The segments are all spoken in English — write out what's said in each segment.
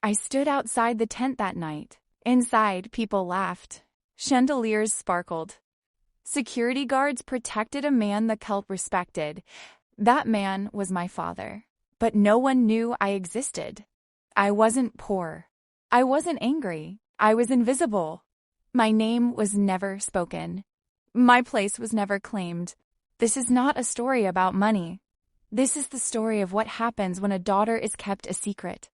I stood outside the tent that night. Inside, people laughed. Chandeliers sparkled. Security guards protected a man the cult respected. That man was my father. But no one knew I existed. I wasn't poor. I wasn't angry. I was invisible. My name was never spoken. My place was never claimed. This is not a story about money. This is the story of what happens when a daughter is kept a secret,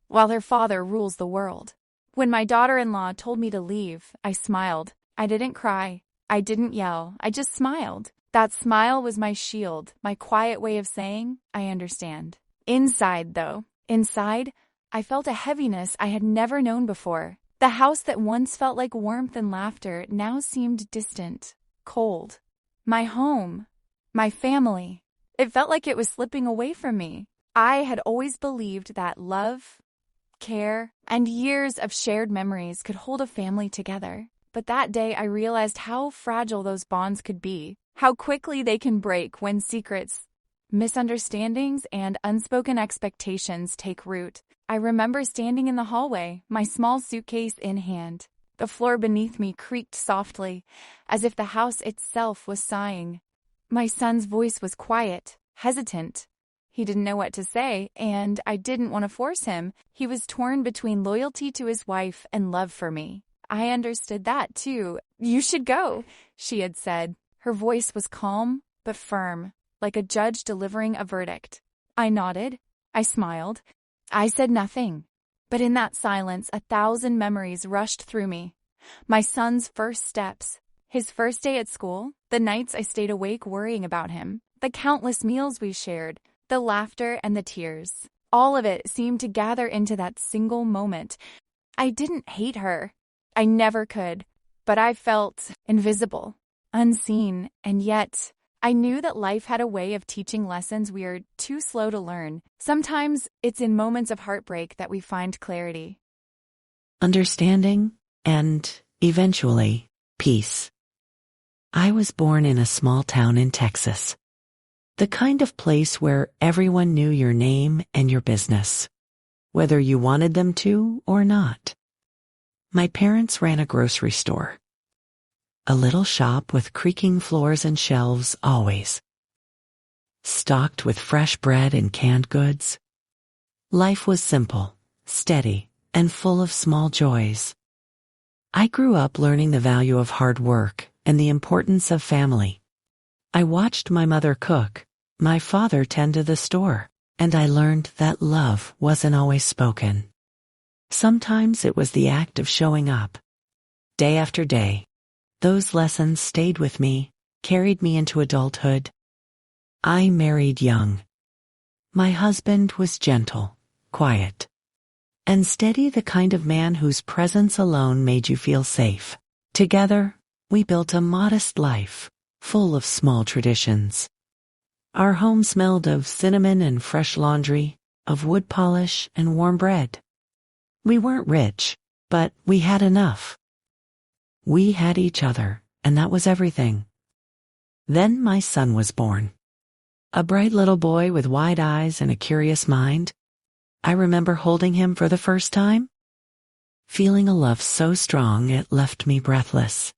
while her father rules the world. When my daughter-in-law told me to leave, I smiled. I didn't cry. I didn't yell. I just smiled. That smile was my shield, my quiet way of saying, I understand. Inside, I felt a heaviness I had never known before. The house that once felt like warmth and laughter now seemed distant, cold. My home, my family. It felt like it was slipping away from me. I had always believed that love, care, and years of shared memories could hold a family together. But that day I realized how fragile those bonds could be, how quickly they can break when secrets, misunderstandings, and unspoken expectations take root. I remember standing in the hallway, my small suitcase in hand. The floor beneath me creaked softly, as if the house itself was sighing. My son's voice was quiet, hesitant. He didn't know what to say, and I didn't want to force him. He was torn between loyalty to his wife and love for me. I understood that, too. You should go, she had said. Her voice was calm, but firm, like a judge delivering a verdict. I nodded. I smiled. I said nothing. But in that silence, 1,000 memories rushed through me. My son's first steps, his first day at school, the nights I stayed awake worrying about him, the countless meals we shared, the laughter and the tears. All of it seemed to gather into that single moment. I didn't hate her. I never could. But I felt invisible, unseen, and yet I knew that life had a way of teaching lessons we are too slow to learn. Sometimes it's in moments of heartbreak that we find clarity, understanding, and, eventually, peace. I was born in a small town in Texas. The kind of place where everyone knew your name and your business, whether you wanted them to or not. My parents ran a grocery store. A little shop with creaking floors and shelves always. Stocked with fresh bread and canned goods. Life was simple, steady, and full of small joys. I grew up learning the value of hard work and the importance of family. I watched my mother cook, my father tend to the store, and I learned that love wasn't always spoken. Sometimes it was the act of showing up. Day after day, those lessons stayed with me, carried me into adulthood. I married young. My husband was gentle, quiet, and steady, the kind of man whose presence alone made you feel safe. Together, we built a modest life, full of small traditions. Our home smelled of cinnamon and fresh laundry, of wood polish and warm bread. We weren't rich, but we had enough. We had each other, and that was everything. Then my son was born. A bright little boy with wide eyes and a curious mind. I remember holding him for the first time, feeling a love so strong it left me breathless.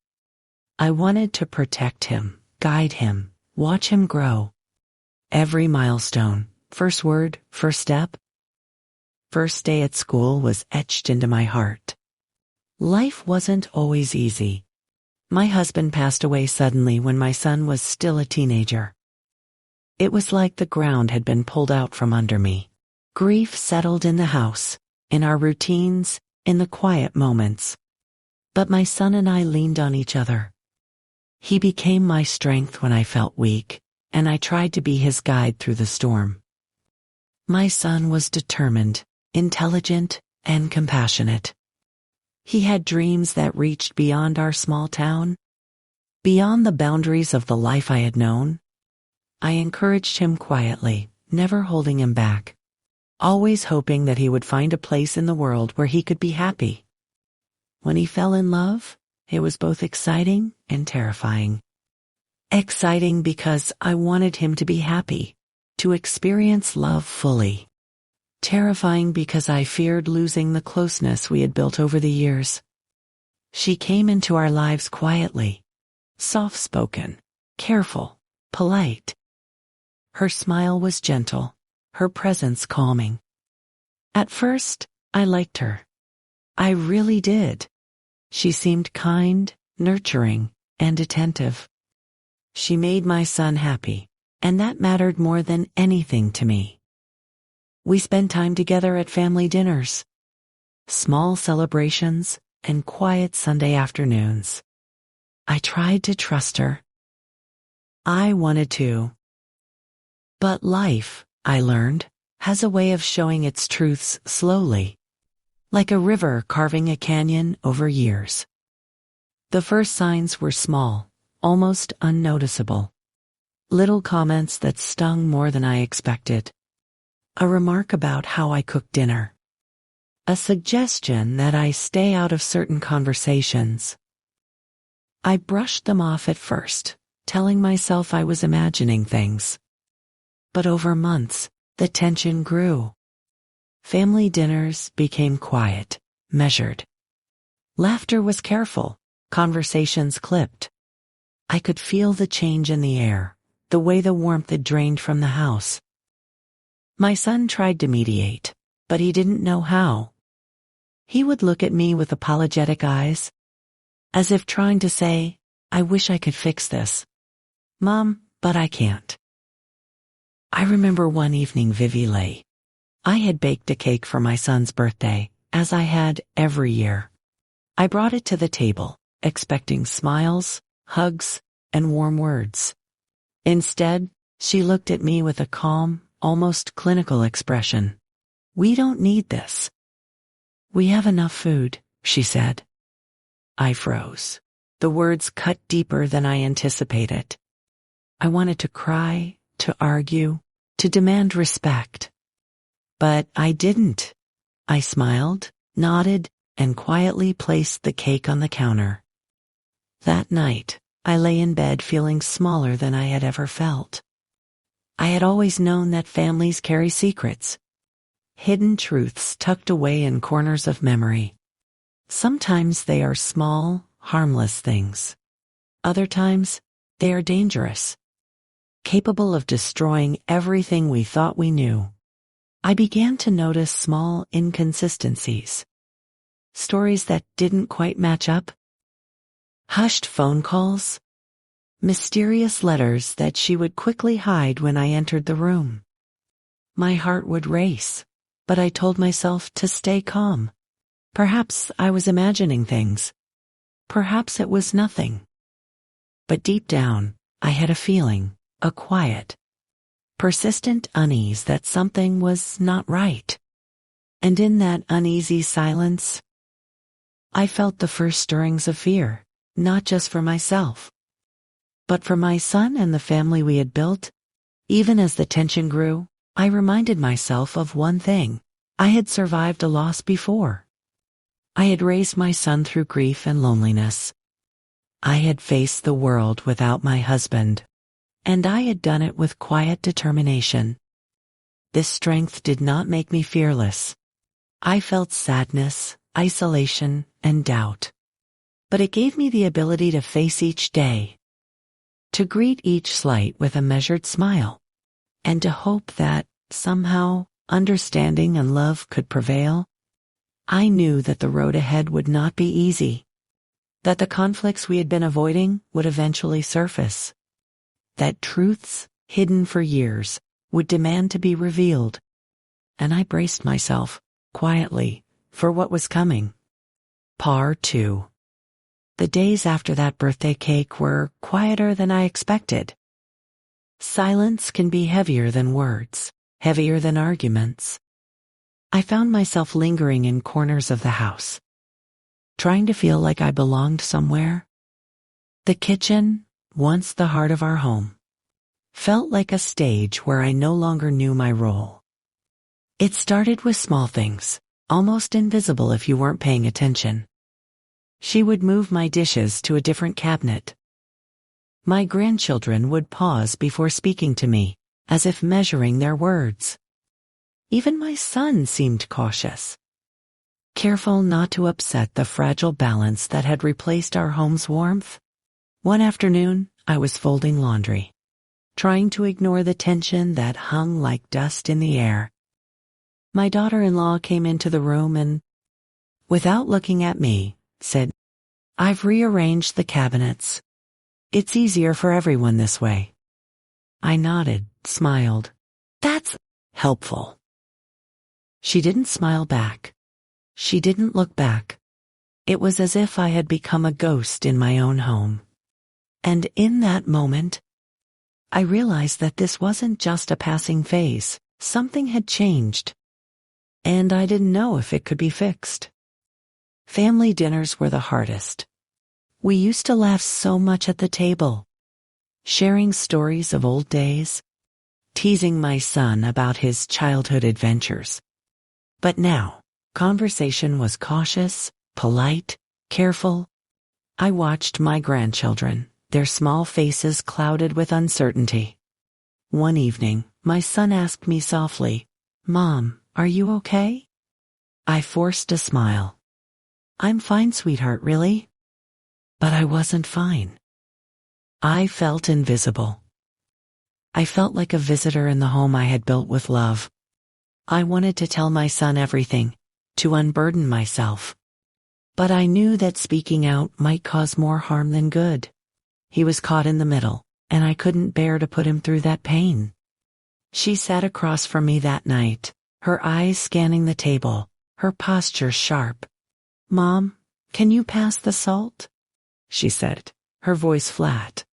I wanted to protect him, guide him, watch him grow. Every milestone, first word, first step, first day at school was etched into my heart. Life wasn't always easy. My husband passed away suddenly when my son was still a teenager. It was like the ground had been pulled out from under me. Grief settled in the house, in our routines, in the quiet moments. But my son and I leaned on each other. He became my strength when I felt weak, and I tried to be his guide through the storm. My son was determined, intelligent, and compassionate. He had dreams that reached beyond our small town, beyond the boundaries of the life I had known. I encouraged him quietly, never holding him back, always hoping that he would find a place in the world where he could be happy. When he fell in love, it was both exciting and terrifying. Exciting because I wanted him to be happy, to experience love fully. terrifying because I feared losing the closeness we had built over the years. She came into our lives quietly, soft-spoken, careful, polite. Her smile was gentle, her presence calming. At first, I liked her. I really did. She seemed kind, nurturing, and attentive. She made my son happy, and that mattered more than anything to me. We spent time together at family dinners, small celebrations, and quiet Sunday afternoons. I tried to trust her. I wanted to. But life, I learned, has a way of showing its truths slowly, like a river carving a canyon over years. The first signs were small, almost unnoticeable. Little comments that stung more than I expected. A remark about how I cooked dinner. A suggestion that I stay out of certain conversations. I brushed them off at first, telling myself I was imagining things. But over months, the tension grew. Family dinners became quiet, measured. Laughter was careful, conversations clipped. I could feel the change in the air, the way the warmth had drained from the house. My son tried to mediate, but he didn't know how. He would look at me with apologetic eyes, as if trying to say, I wish I could fix this. Mom, but I can't. I remember one evening vividly. I had baked a cake for my son's birthday, as I had every year. I brought it to the table, expecting smiles, hugs, and warm words. Instead, she looked at me with a calm, almost clinical expression. We don't need this. We have enough food, she said. I froze. The words cut deeper than I anticipated. I wanted to cry, to argue, to demand respect. But I didn't. I smiled, nodded, and quietly placed the cake on the counter. That night, I lay in bed feeling smaller than I had ever felt. I had always known that families carry secrets, hidden truths tucked away in corners of memory. Sometimes they are small, harmless things. Other times, they are dangerous, capable of destroying everything we thought we knew. I began to notice small inconsistencies. Stories that didn't quite match up. Hushed phone calls. Mysterious letters that she would quickly hide when I entered the room. My heart would race, but I told myself to stay calm. Perhaps I was imagining things. Perhaps it was nothing. But deep down, I had a feeling, a quiet, persistent unease that something was not right. And in that uneasy silence, I felt the first stirrings of fear, not just for myself, but for my son and the family we had built. Even as the tension grew, I reminded myself of one thing. I had survived a loss before. I had raised my son through grief and loneliness. I had faced the world without my husband, and I had done it with quiet determination. This strength did not make me fearless. I felt sadness, isolation, and doubt. But it gave me the ability to face each day, to greet each slight with a measured smile, and to hope that, somehow, understanding and love could prevail. I knew that the road ahead would not be easy, that the conflicts we had been avoiding would eventually surface, that truths hidden for years would demand to be revealed, and I braced myself, quietly, for what was coming. Part 2. The days after that birthday cake were quieter than I expected. Silence can be heavier than words, heavier than arguments. I found myself lingering in corners of the house, trying to feel like I belonged somewhere. The kitchen, once the heart of our home, felt like a stage where I no longer knew my role. It started with small things, almost invisible if you weren't paying attention. She would move my dishes to a different cabinet. My grandchildren would pause before speaking to me, as if measuring their words. Even my son seemed cautious, careful not to upset the fragile balance that had replaced our home's warmth. One afternoon, I was folding laundry, trying to ignore the tension that hung like dust in the air. My daughter-in-law came into the room and, without looking at me, said, "I've rearranged the cabinets. It's easier for everyone this way." I nodded, smiled. "That's helpful." She didn't smile back. She didn't look back. It was as if I had become a ghost in my own home. And in that moment, I realized that this wasn't just a passing phase. Something had changed. And I didn't know if it could be fixed. Family dinners were the hardest. We used to laugh so much at the table, sharing stories of old days, teasing my son about his childhood adventures. But now, conversation was cautious, polite, careful. I watched my grandchildren, their small faces clouded with uncertainty. One evening, my son asked me softly, "Mom, are you okay?" I forced a smile. "I'm fine, sweetheart, really?" But I wasn't fine. I felt invisible. I felt like a visitor in the home I had built with love. I wanted to tell my son everything, to unburden myself. But I knew that speaking out might cause more harm than good. He was caught in the middle, and I couldn't bear to put him through that pain. She sat across from me that night, her eyes scanning the table, her posture sharp. "Mom, can you pass the salt?" she said, her voice flat.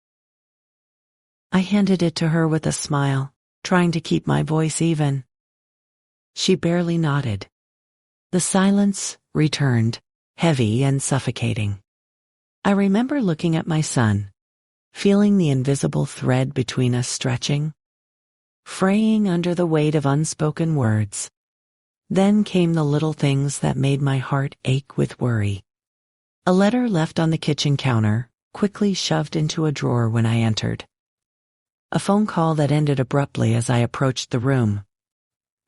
I handed it to her with a smile, trying to keep my voice even. She barely nodded. The silence returned, heavy and suffocating. I remember looking at my son, feeling the invisible thread between us stretching, fraying under the weight of unspoken words. Then came the little things that made my heart ache with worry. A letter left on the kitchen counter, quickly shoved into a drawer when I entered. A phone call that ended abruptly as I approached the room.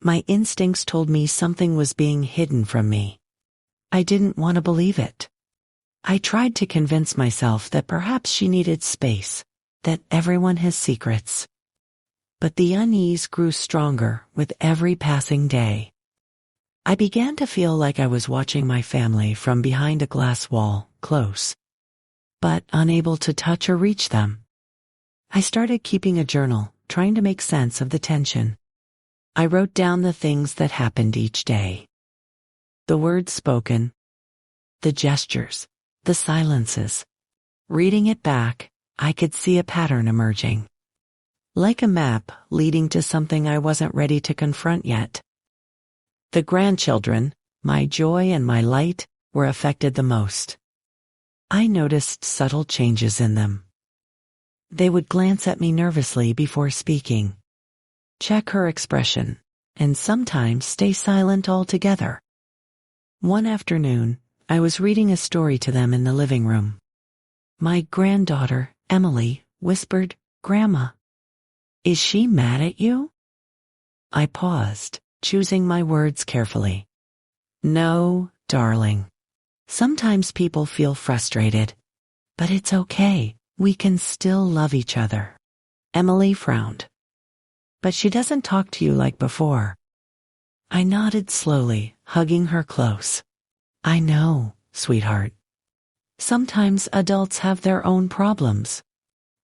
My instincts told me something was being hidden from me. I didn't want to believe it. I tried to convince myself that perhaps she needed space, that everyone has secrets. But the unease grew stronger with every passing day. I began to feel like I was watching my family from behind a glass wall, close, but unable to touch or reach them. I started keeping a journal, trying to make sense of the tension. I wrote down the things that happened each day. The words spoken, the gestures, the silences. Reading it back, I could see a pattern emerging. Like a map leading to something I wasn't ready to confront yet. The grandchildren, my joy and my light, were affected the most. I noticed subtle changes in them. They would glance at me nervously before speaking, check her expression, and sometimes stay silent altogether. One afternoon, I was reading a story to them in the living room. My granddaughter, Emily, whispered, "Grandma, is she mad at you?" I paused, choosing my words carefully. "No, darling. Sometimes people feel frustrated, but it's okay. We can still love each other." Emily frowned. "But she doesn't talk to you like before." I nodded slowly, hugging her close. "I know, sweetheart. Sometimes adults have their own problems,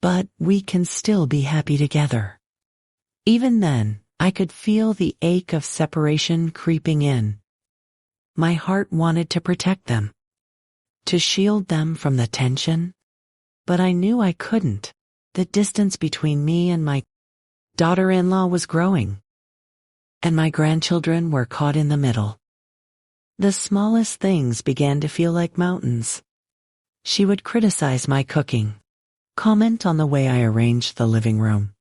but we can still be happy together." Even then, I could feel the ache of separation creeping in. My heart wanted to protect them, to shield them from the tension, but I knew I couldn't. The distance between me and my daughter-in-law was growing, and my grandchildren were caught in the middle. The smallest things began to feel like mountains. She would criticize my cooking, comment on the way I arranged the living room,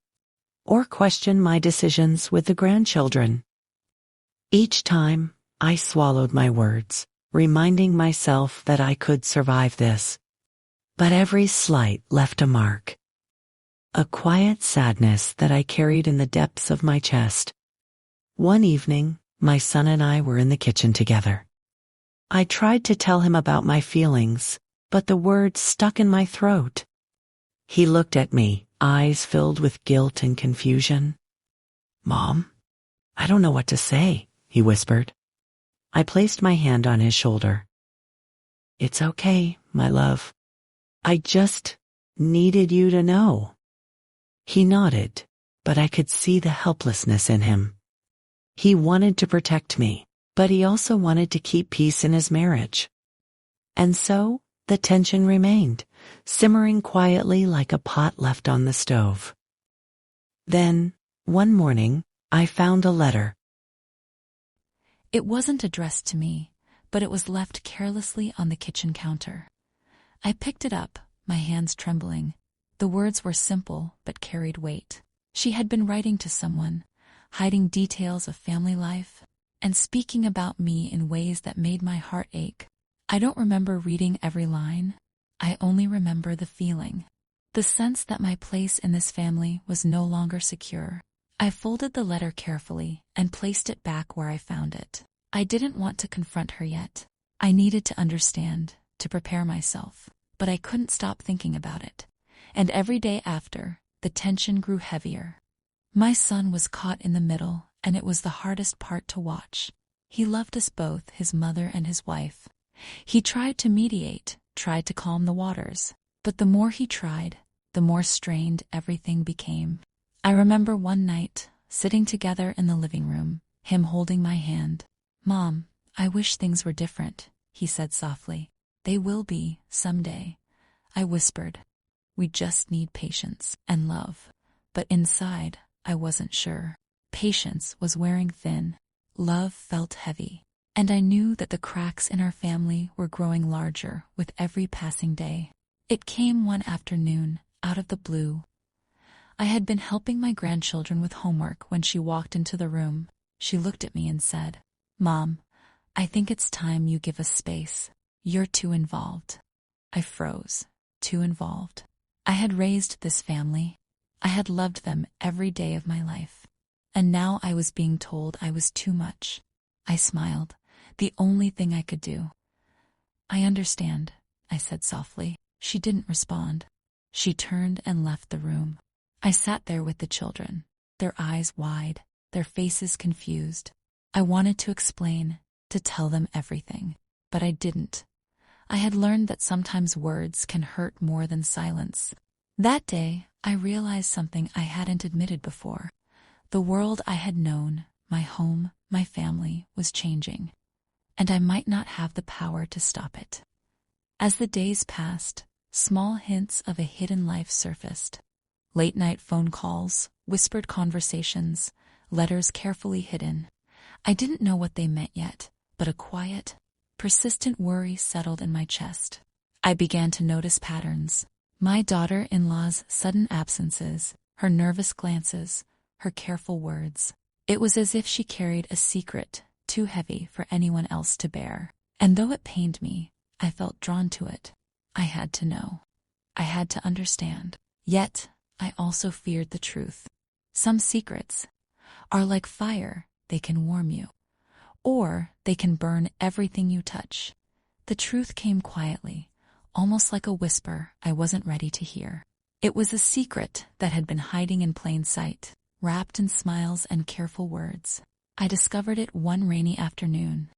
or question my decisions with the grandchildren. Each time, I swallowed my words, reminding myself that I could survive this. But every slight left a mark. A quiet sadness that I carried in the depths of my chest. One evening, my son and I were in the kitchen together. I tried to tell him about my feelings, but the words stuck in my throat. He looked at me, eyes filled with guilt and confusion. "Mom, I don't know what to say," he whispered. I placed my hand on his shoulder. "It's okay, my love. I just needed you to know." He nodded, but I could see the helplessness in him. He wanted to protect me, but he also wanted to keep peace in his marriage. And so, the tension remained, simmering quietly like a pot left on the stove. Then, one morning, I found a letter. It wasn't addressed to me, but it was left carelessly on the kitchen counter. I picked it up, my hands trembling. The words were simple but carried weight. She had been writing to someone, hiding details of family life, and speaking about me in ways that made my heart ache. I don't remember reading every line. I only remember the feeling. The sense that my place in this family was no longer secure. I folded the letter carefully and placed it back where I found it. I didn't want to confront her yet. I needed to understand, to prepare myself, but I couldn't stop thinking about it. And every day after, the tension grew heavier. My son was caught in the middle, and it was the hardest part to watch. He loved us both, his mother and his wife. He tried to mediate, tried to calm the waters, but the more he tried, the more strained everything became. I remember one night, sitting together in the living room, him holding my hand. "Mom, I wish things were different," he said softly. "They will be, someday," I whispered. "We just need patience and love." But inside, I wasn't sure. Patience was wearing thin. Love felt heavy. And I knew that the cracks in our family were growing larger with every passing day. It came one afternoon, out of the blue. I had been helping my grandchildren with homework when she walked into the room. She looked at me and said, "Mom, I think it's time you give us space. You're too involved." I froze. Too involved. I had raised this family. I had loved them every day of my life. And now I was being told I was too much. I smiled. The only thing I could do. "I understand," I said softly. She didn't respond. She turned and left the room. I sat there with the children, their eyes wide, their faces confused. I wanted to explain, to tell them everything, but I didn't. I had learned that sometimes words can hurt more than silence. That day, I realized something I hadn't admitted before. The world I had known, my home, my family, was changing. And I might not have the power to stop it. As the days passed, small hints of a hidden life surfaced. Late-night phone calls, whispered conversations, letters carefully hidden. I didn't know what they meant yet, but a quiet, persistent worry settled in my chest. I began to notice patterns. My daughter-in-law's sudden absences, her nervous glances, her careful words. It was as if she carried a secret too heavy for anyone else to bear. And though it pained me, I felt drawn to it. I had to know. I had to understand. Yet, I also feared the truth. Some secrets are like fire, they can warm you. Or they can burn everything you touch. The truth came quietly, almost like a whisper I wasn't ready to hear. It was a secret that had been hiding in plain sight, wrapped in smiles and careful words. I discovered it one rainy afternoon,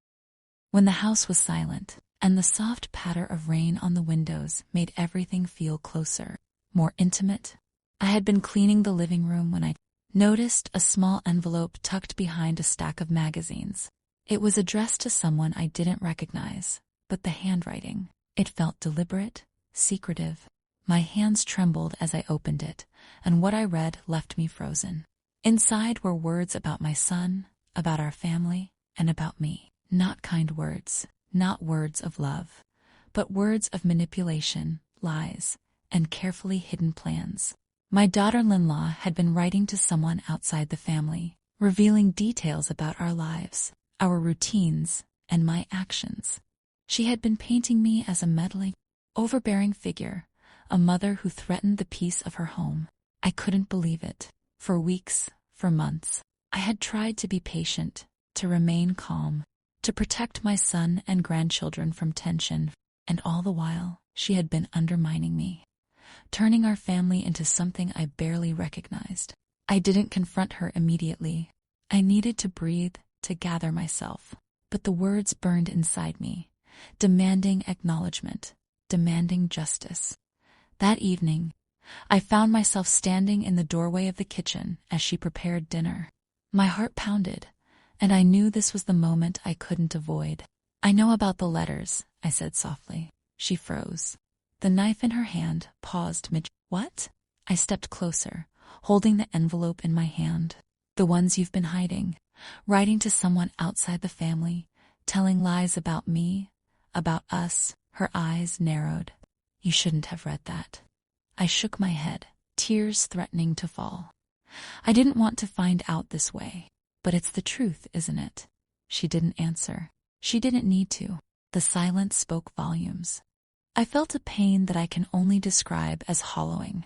when the house was silent, and the soft patter of rain on the windows made everything feel closer, more intimate. I had been cleaning the living room when I noticed a small envelope tucked behind a stack of magazines. It was addressed to someone I didn't recognize, but the handwriting, it felt deliberate, secretive. My hands trembled as I opened it, and what I read left me frozen. Inside were words about my son, about our family, and about me. Not kind words, not words of love, but words of manipulation, lies, and carefully hidden plans. My daughter-in-law had been writing to someone outside the family, revealing details about our lives, our routines, and my actions. She had been painting me as a meddling, overbearing figure, a mother who threatened the peace of her home. I couldn't believe it. For weeks, for months, I had tried to be patient, to remain calm, to protect my son and grandchildren from tension, and all the while, she had been undermining me, turning our family into something I barely recognized. I didn't confront her immediately. I needed to breathe, to gather myself. But the words burned inside me, demanding acknowledgement, demanding justice. That evening, I found myself standing in the doorway of the kitchen as she prepared dinner. My heart pounded, and I knew this was the moment I couldn't avoid. "I know about the letters," I said softly. She froze. The knife in her hand paused mid. "What?" I stepped closer, holding the envelope in my hand. "The ones you've been hiding, writing to someone outside the family, telling lies about me, about us." Her eyes narrowed. "You shouldn't have read that." I shook my head, tears threatening to fall. "I didn't want to find out this way. But it's the truth, isn't it?" She didn't answer. She didn't need to. The silence spoke volumes. I felt a pain that I can only describe as hollowing,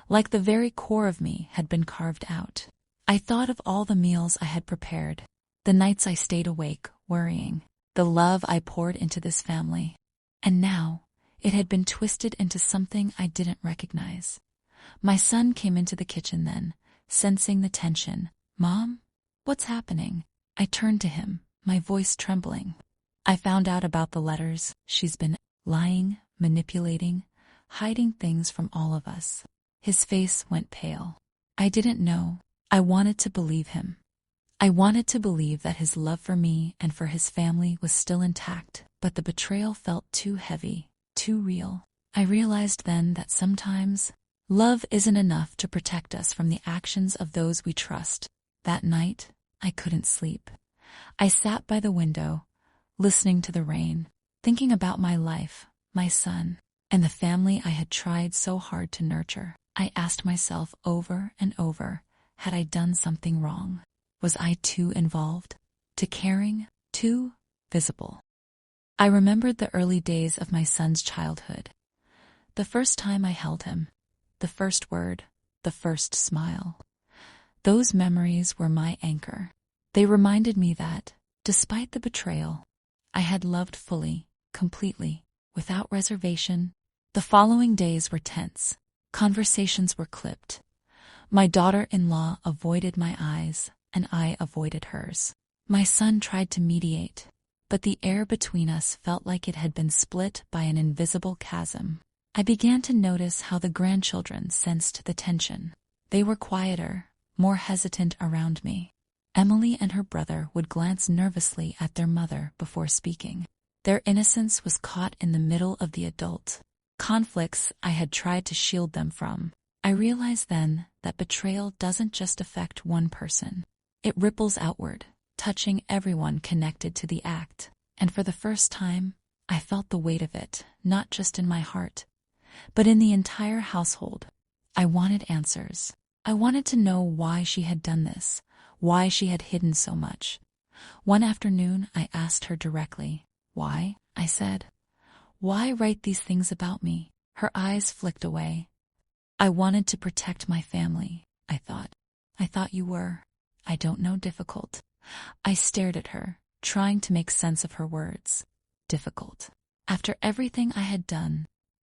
like the very core of me had been carved out. I thought of all the meals I had prepared, the nights I stayed awake, worrying, the love I poured into this family. And now, it had been twisted into something I didn't recognize. My son came into the kitchen then, sensing the tension. "Mom? What's happening?" I turned to him, my voice trembling. "I found out about the letters. She's been lying, manipulating, hiding things from all of us." His face went pale. I didn't know. I wanted to believe him. I wanted to believe that his love for me and for his family was still intact, but the betrayal felt too heavy, too real. I realized then that sometimes love isn't enough to protect us from the actions of those we trust. That night, I couldn't sleep. I sat by the window, listening to the rain, thinking about my life, my son, and the family I had tried so hard to nurture. I asked myself over and over, had I done something wrong? Was I too involved? Too caring? Too visible? I remembered the early days of my son's childhood. The first time I held him, the first word, the first smile. Those memories were my anchor. They reminded me that, despite the betrayal, I had loved fully, completely, without reservation. The following days were tense. Conversations were clipped. My daughter-in-law avoided my eyes, and I avoided hers. My son tried to mediate, but the air between us felt like it had been split by an invisible chasm. I began to notice how the grandchildren sensed the tension. They were quieter, more hesitant around me. Emily and her brother would glance nervously at their mother before speaking. Their innocence was caught in the middle of the adult conflicts I had tried to shield them from. I realized then that betrayal doesn't just affect one person. It ripples outward, touching everyone connected to the act. And for the first time, I felt the weight of it, not just in my heart, but in the entire household. I wanted answers. I wanted to know why she had done this, why she had hidden so much. One afternoon, I asked her directly. "Why?" I said. "Why write these things about me?" Her eyes flicked away. "I wanted to protect my family," I thought. "I thought you were." "I don't know, difficult." I stared at her, trying to make sense of her words. Difficult. After everything I had done,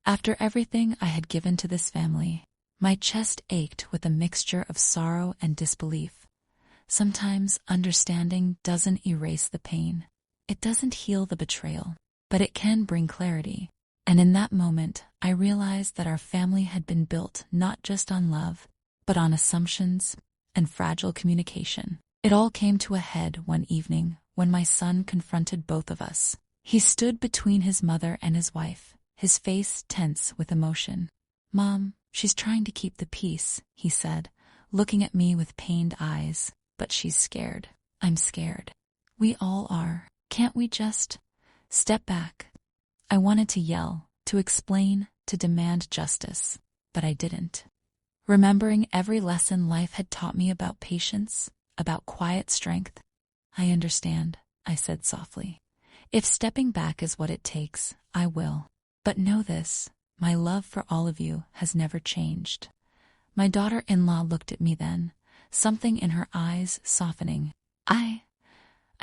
after everything I had given to this family, my chest ached with a mixture of sorrow and disbelief. Sometimes understanding doesn't erase the pain. It doesn't heal the betrayal, but it can bring clarity. And in that moment, I realized that our family had been built not just on love, but on assumptions and fragile communication. It all came to a head one evening when my son confronted both of us. He stood between his mother and his wife, his face tense with emotion. "Mom, she's trying to keep the peace," he said, looking at me with pained eyes. "But she's scared." "I'm scared." "We all are. Can't we just step back?" I wanted to yell, to explain, to demand justice, but I didn't. Remembering every lesson life had taught me about patience, about quiet strength. "I understand," I said softly. "If stepping back is what it takes, I will. But know this, my love for all of you has never changed." My daughter-in-law looked at me then, something in her eyes softening. I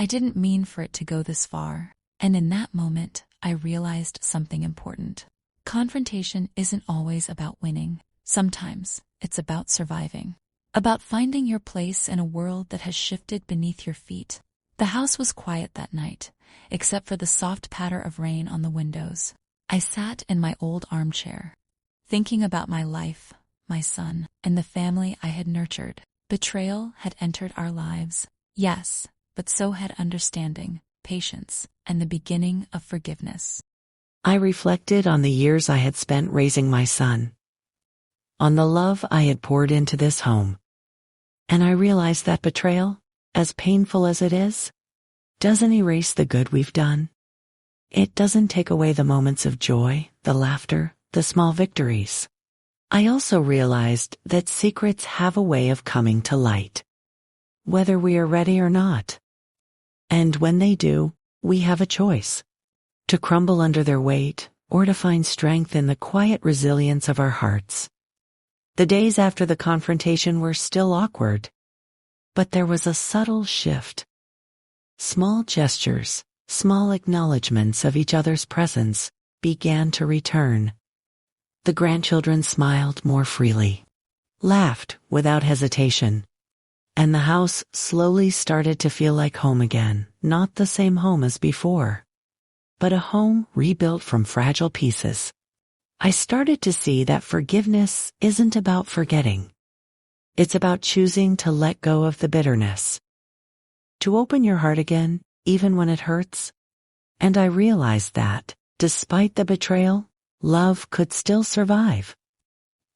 didn't mean for it to go this far, and in that moment, I realized something important. Confrontation isn't always about winning. Sometimes it's about surviving, about finding your place in a world that has shifted beneath your feet. The house was quiet that night, except for the soft patter of rain on the windows. I sat in my old armchair, thinking about my life, my son, and the family I had nurtured. Betrayal had entered our lives, yes, but so had understanding, patience, and the beginning of forgiveness. I reflected on the years I had spent raising my son, on the love I had poured into this home, and I realized that betrayal, as painful as it is, doesn't erase the good we've done. It doesn't take away the moments of joy, the laughter, the small victories. I also realized that secrets have a way of coming to light, whether we are ready or not. And when they do, we have a choice: to crumble under their weight or to find strength in the quiet resilience of our hearts. The days after the confrontation were still awkward, but there was a subtle shift. Small gestures, small acknowledgments of each other's presence began to return. The grandchildren smiled more freely, laughed without hesitation, and the house slowly started to feel like home again. Not the same home as before, but a home rebuilt from fragile pieces. I started to see that forgiveness isn't about forgetting. It's about choosing to let go of the bitterness, to open your heart again, even when it hurts. And I realized that, despite the betrayal, love could still survive.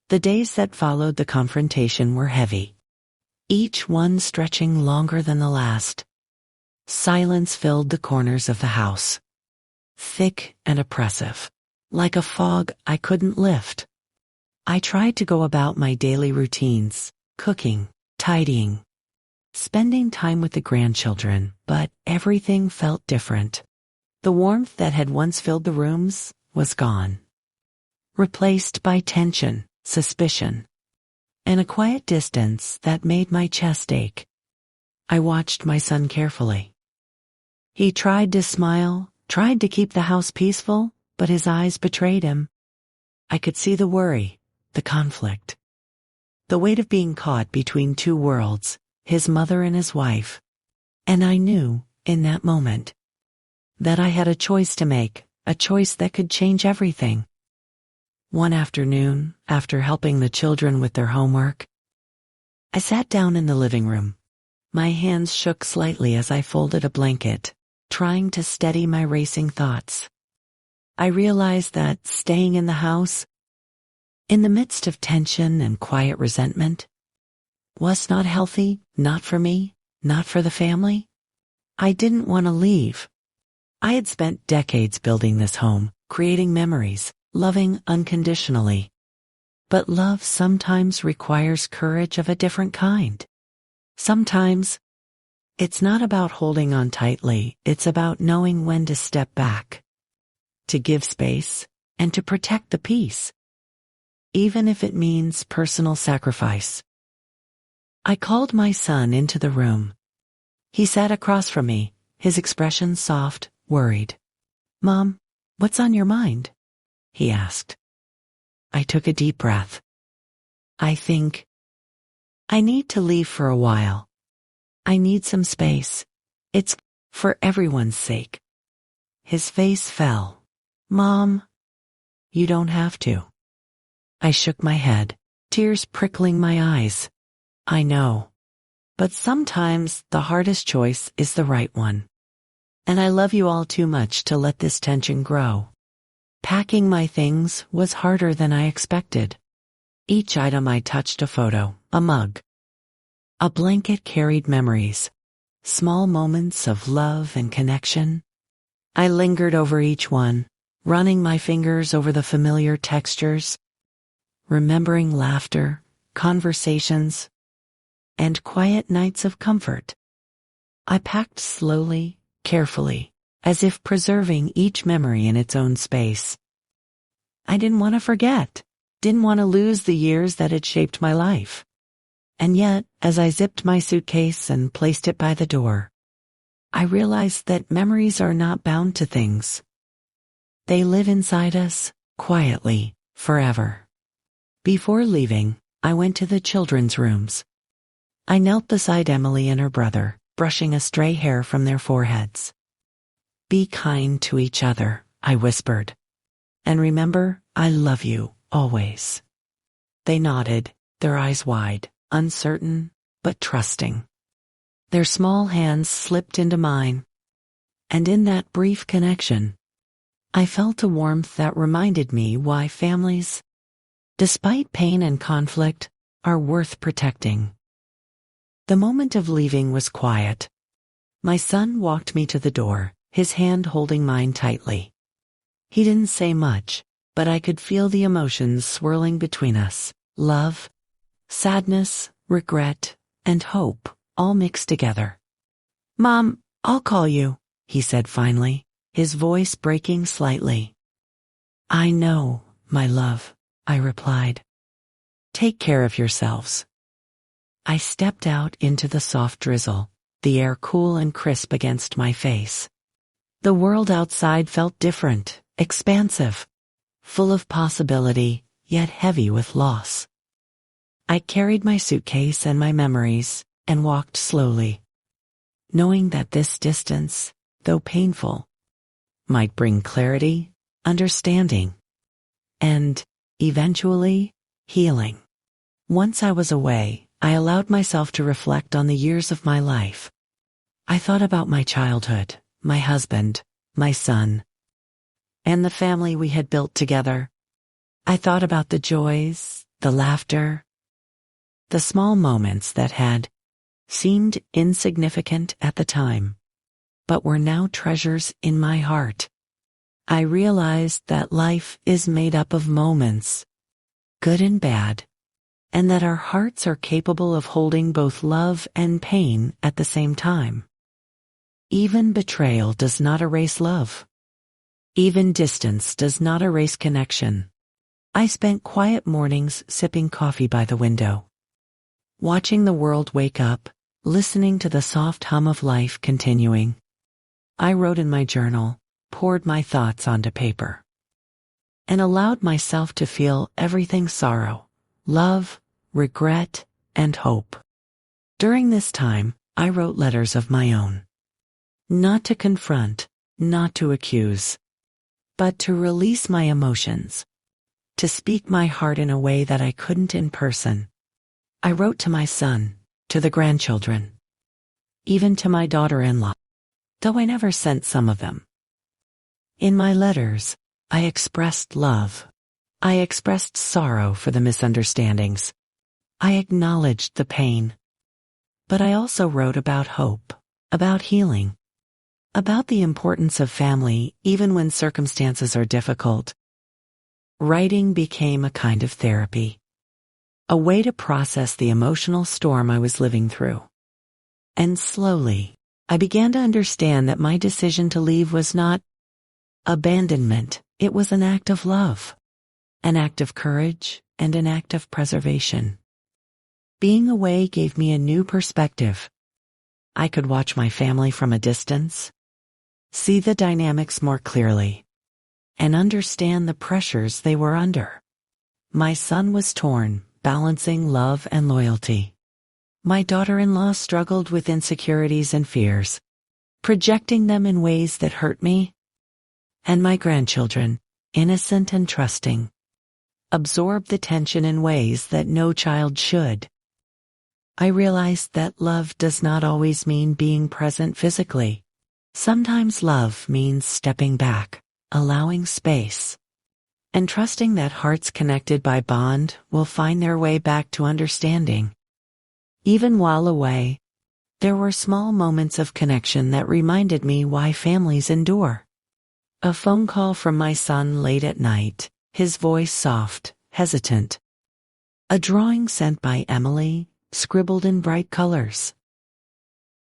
The days that followed the confrontation were heavy, each one stretching longer than the last. Silence filled the corners of the house, thick and oppressive, like a fog I couldn't lift. I tried to go about my daily routines, cooking, tidying, spending time with the grandchildren, but everything felt different. The warmth that had once filled the rooms was gone, replaced by tension, suspicion, and a quiet distance that made my chest ache. I watched my son carefully. He tried to smile, tried to keep the house peaceful, but his eyes betrayed him. I could see the worry, the conflict, the weight of being caught between two worlds, his mother and his wife. And I knew, in that moment, that I had a choice to make, a choice that could change everything. One afternoon, after helping the children with their homework, I sat down in the living room. My hands shook slightly as I folded a blanket, trying to steady my racing thoughts. I realized that staying in the house, in the midst of tension and quiet resentment, was not healthy, not for me, not for the family. I didn't want to leave. I had spent decades building this home, creating memories, loving unconditionally. But love sometimes requires courage of a different kind. Sometimes, it's not about holding on tightly, it's about knowing when to step back, to give space, and to protect the peace, even if it means personal sacrifice. I called my son into the room. He sat across from me, his expression soft, worried. "Mom, what's on your mind?" he asked. I took a deep breath. I think I need to leave for a while. I need some space. It's for everyone's sake. His face fell. "Mom, you don't have to." I shook my head, tears prickling my eyes. I know. But sometimes the hardest choice is the right one. And I love you all too much to let this tension grow. Packing my things was harder than I expected. Each item I touched: a photo, a mug, a blanket carried memories, small moments of love and connection. I lingered over each one, running my fingers over the familiar textures, remembering laughter, conversations, and quiet nights of comfort. I packed slowly, carefully, as if preserving each memory in its own space. I didn't want to forget, didn't want to lose the years that had shaped my life. And yet, as I zipped my suitcase and placed it by the door, I realized that memories are not bound to things. They live inside us, quietly, forever. Before leaving, I went to the children's rooms. I knelt beside Emily and her brother, brushing a stray hair from their foreheads. "Be kind to each other," I whispered. "And remember, I love you, always." They nodded, their eyes wide, uncertain, but trusting. Their small hands slipped into mine, and in that brief connection, I felt a warmth that reminded me why families, despite pain and conflict, are worth protecting. The moment of leaving was quiet. My son walked me to the door, his hand holding mine tightly. He didn't say much, but I could feel the emotions swirling between us: love, sadness, regret, and hope, all mixed together. "Mom, I'll call you," he said finally, his voice breaking slightly. "I know, my love," I replied. "Take care of yourselves." I stepped out into the soft drizzle, the air cool and crisp against my face. The world outside felt different, expansive, full of possibility, yet heavy with loss. I carried my suitcase and my memories and walked slowly, knowing that this distance, though painful, might bring clarity, understanding, and, eventually, healing. Once I was away, I allowed myself to reflect on the years of my life. I thought about my childhood, my husband, my son, and the family we had built together. I thought about the joys, the laughter, the small moments that had seemed insignificant at the time, but were now treasures in my heart. I realized that life is made up of moments, good and bad, and that our hearts are capable of holding both love and pain at the same time. Even betrayal does not erase love. Even distance does not erase connection. I spent quiet mornings sipping coffee by the window, watching the world wake up, listening to the soft hum of life continuing. I wrote in my journal, poured my thoughts onto paper, and allowed myself to feel everything: sorrow, love, regret, and hope. During this time, I wrote letters of my own. Not to confront, not to accuse, but to release my emotions, to speak my heart in a way that I couldn't in person. I wrote to my son, to the grandchildren, even to my daughter-in-law, though I never sent some of them. In my letters, I expressed love. I expressed sorrow for the misunderstandings. I acknowledged the pain. But I also wrote about hope, about healing, about the importance of family even when circumstances are difficult. Writing became a kind of therapy, a way to process the emotional storm I was living through. And slowly, I began to understand that my decision to leave was not abandonment, it was an act of love, an act of courage, and an act of preservation. Being away gave me a new perspective. I could watch my family from a distance, see the dynamics more clearly, and understand the pressures they were under. My son was torn, balancing love and loyalty. My daughter-in-law struggled with insecurities and fears, projecting them in ways that hurt me. And my grandchildren, innocent and trusting, absorbed the tension in ways that no child should. I realized that love does not always mean being present physically. Sometimes love means stepping back, allowing space, and trusting that hearts connected by bond will find their way back to understanding. Even while away, there were small moments of connection that reminded me why families endure. A phone call from my son late at night, his voice soft, hesitant. A drawing sent by Emily, scribbled in bright colors,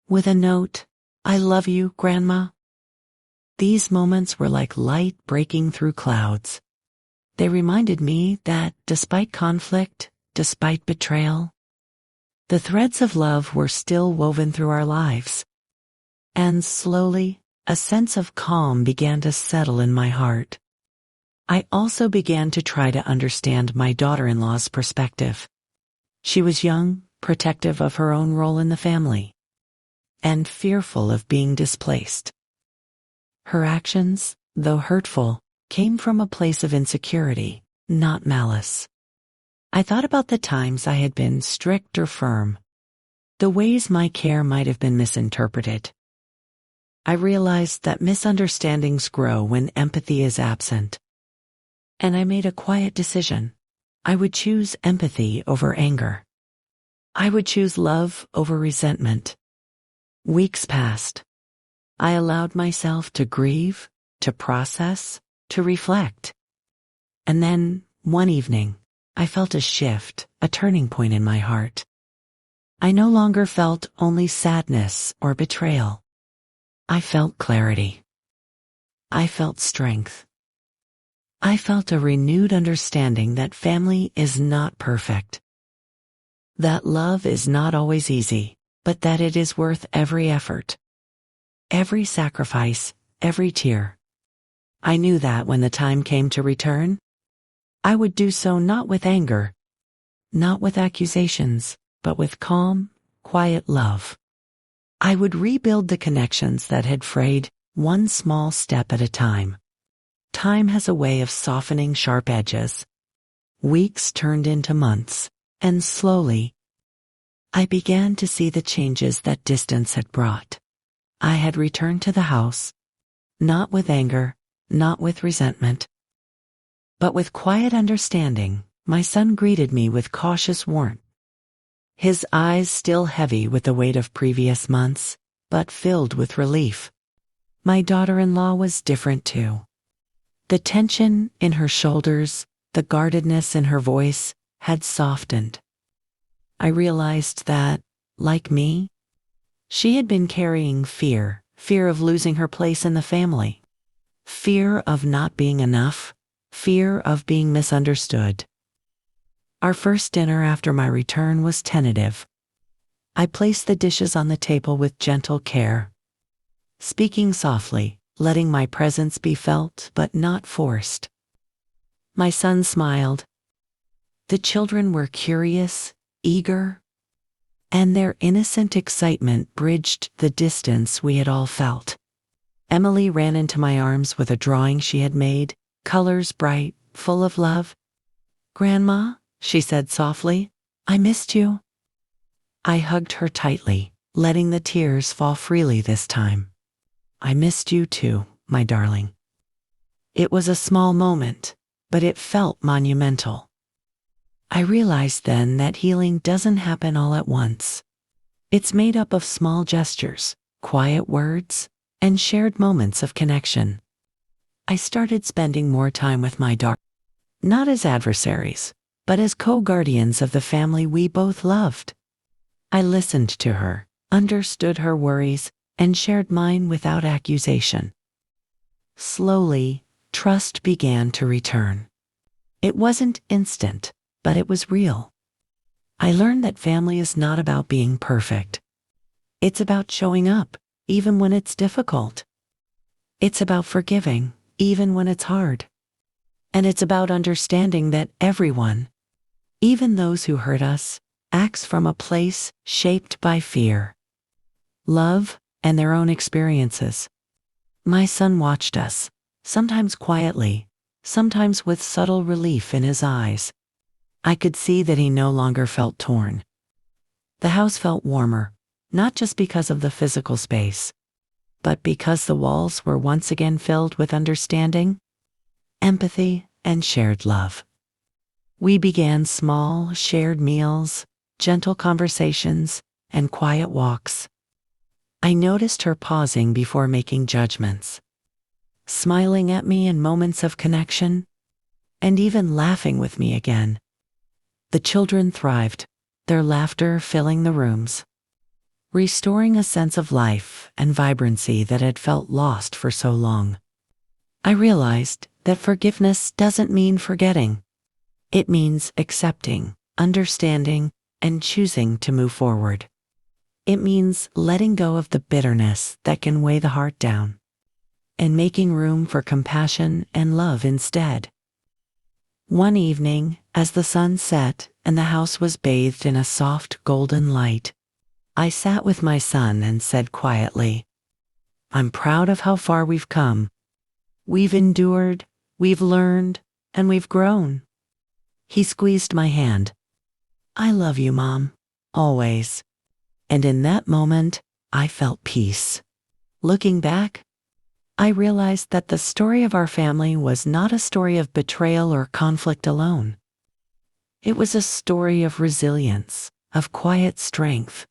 with a note, "I love you, Grandma." These moments were like light breaking through clouds. They reminded me that despite conflict, despite betrayal, The threads of love were still woven through our lives. And slowly, a sense of calm began to settle in my heart. I also began to try to understand my daughter-in-law's perspective. She was young, protective of her own role in the family, and fearful of being displaced. Her actions, though hurtful, came from a place of insecurity, not malice. I thought about the times I had been strict or firm, the ways my care might have been misinterpreted. I realized that misunderstandings grow when empathy is absent. And I made a quiet decision. I would choose empathy over anger. I would choose love over resentment. Weeks passed. I allowed myself to grieve, to process, to reflect. And then, one evening, I felt a shift, a turning point in my heart. I no longer felt only sadness or betrayal. I felt clarity. I felt strength. I felt a renewed understanding that family is not perfect. That love is not always easy, but that it is worth every effort. Every sacrifice, every tear. I knew that when the time came to return, I would do so not with anger, not with accusations, but with calm, quiet love. I would rebuild the connections that had frayed, one small step at a time. Time has a way of softening sharp edges. Weeks turned into months, and slowly, I began to see the changes that distance had brought. I had returned to the house, not with anger, not with resentment, but with quiet understanding. My son greeted me with cautious warmth. His eyes still heavy with the weight of previous months, but filled with relief. My daughter-in-law was different too. The tension in her shoulders, the guardedness in her voice, had softened. I realized that, like me, she had been carrying fear of losing her place in the family, fear of not being enough, fear of being misunderstood. Our first dinner after my return was tentative. I placed the dishes on the table with gentle care, speaking softly, letting my presence be felt but not forced. My son smiled. The children were curious, eager, and their innocent excitement bridged the distance we had all felt. Emily ran into my arms with a drawing she had made, colors bright, full of love. "Grandma," she said softly, "I missed you." I hugged her tightly, letting the tears fall freely this time. "I missed you too, my darling." It was a small moment, but it felt monumental. I realized then that healing doesn't happen all at once. It's made up of small gestures, quiet words, and shared moments of connection. I started spending more time with my daughter, not as adversaries, but as co-guardians of the family we both loved. I listened to her, understood her worries, and shared mine without accusation. Slowly, trust began to return. It wasn't instant, but it was real. I learned that family is not about being perfect. It's about showing up, even when it's difficult. It's about forgiving, even when it's hard. And it's about understanding that everyone, even those who hurt us, acts from a place shaped by fear, love, and their own experiences. My son watched us, sometimes quietly, sometimes with subtle relief in his eyes. I could see that he no longer felt torn. The house felt warmer, not just because of the physical space, but because the walls were once again filled with understanding, empathy, and shared love. We began small, shared meals, gentle conversations, and quiet walks. I noticed her pausing before making judgments, smiling at me in moments of connection, and even laughing with me again. The children thrived, their laughter filling the rooms, restoring a sense of life and vibrancy that had felt lost for so long. I realized that forgiveness doesn't mean forgetting. It means accepting, understanding, and choosing to move forward. It means letting go of the bitterness that can weigh the heart down and making room for compassion and love instead. One evening, as the sun set and the house was bathed in a soft golden light, I sat with my son and said quietly, "I'm proud of how far we've come. We've endured, we've learned, and we've grown." He squeezed my hand. "I love you, Mom, always." And in that moment, I felt peace. Looking back, I realized that the story of our family was not a story of betrayal or conflict alone. It was a story of resilience, of quiet strength,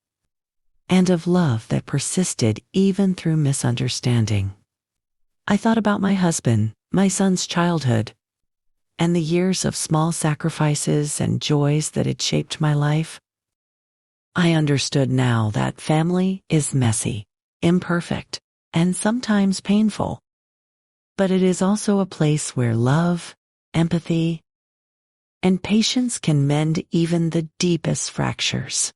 and of love that persisted even through misunderstanding. I thought about my husband, my son's childhood, and the years of small sacrifices and joys that had shaped my life. I understood now that family is messy, imperfect, and sometimes painful. But it is also a place where love, empathy, and patience can mend even the deepest fractures.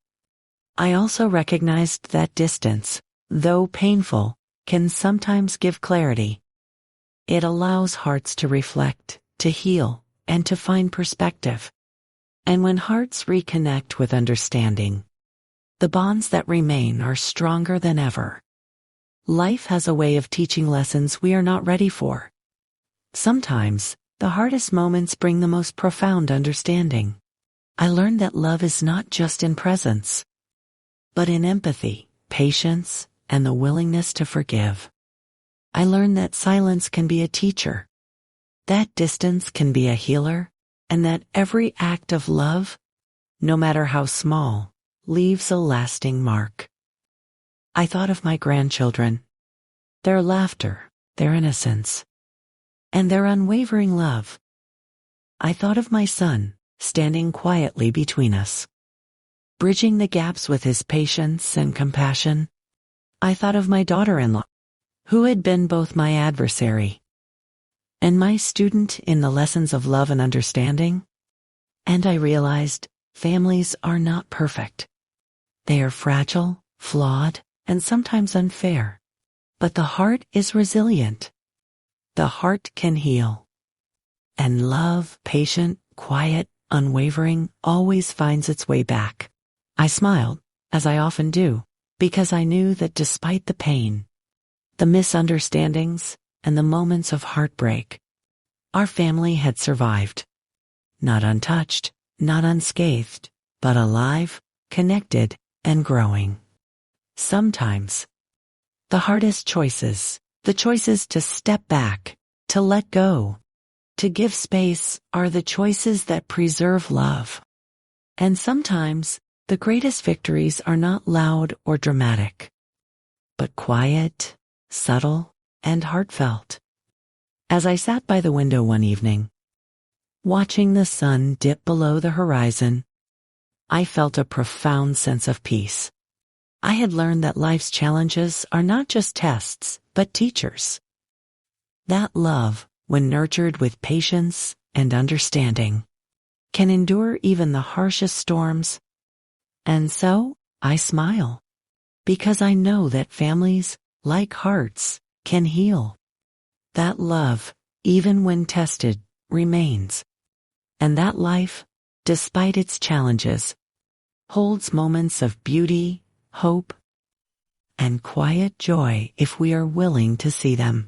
I also recognized that distance, though painful, can sometimes give clarity. It allows hearts to reflect, to heal, and to find perspective. And when hearts reconnect with understanding, the bonds that remain are stronger than ever. Life has a way of teaching lessons we are not ready for. Sometimes, the hardest moments bring the most profound understanding. I learned that love is not just in presence, but in empathy, patience, and the willingness to forgive. I learned that silence can be a teacher, that distance can be a healer, and that every act of love, no matter how small, leaves a lasting mark. I thought of my grandchildren, their laughter, their innocence, and their unwavering love. I thought of my son, standing quietly between us, bridging the gaps with his patience and compassion. I thought of my daughter-in-law, who had been both my adversary and my student in the lessons of love and understanding. And I realized families are not perfect. They are fragile, flawed, and sometimes unfair. But the heart is resilient. The heart can heal. And love, patient, quiet, unwavering, always finds its way back. I smiled, as I often do, because I knew that despite the pain, the misunderstandings, and the moments of heartbreak, our family had survived. Not untouched, not unscathed, but alive, connected, and growing. Sometimes, the hardest choices, the choices to step back, to let go, to give space, are the choices that preserve love. And sometimes, the greatest victories are not loud or dramatic, but quiet, subtle, and heartfelt. As I sat by the window one evening, watching the sun dip below the horizon, I felt a profound sense of peace. I had learned that life's challenges are not just tests, but teachers. That love, when nurtured with patience and understanding, can endure even the harshest storms. And so, I smile, because I know that families, like hearts, can heal. That love, even when tested, remains. And that life, despite its challenges, holds moments of beauty, hope, and quiet joy if we are willing to see them.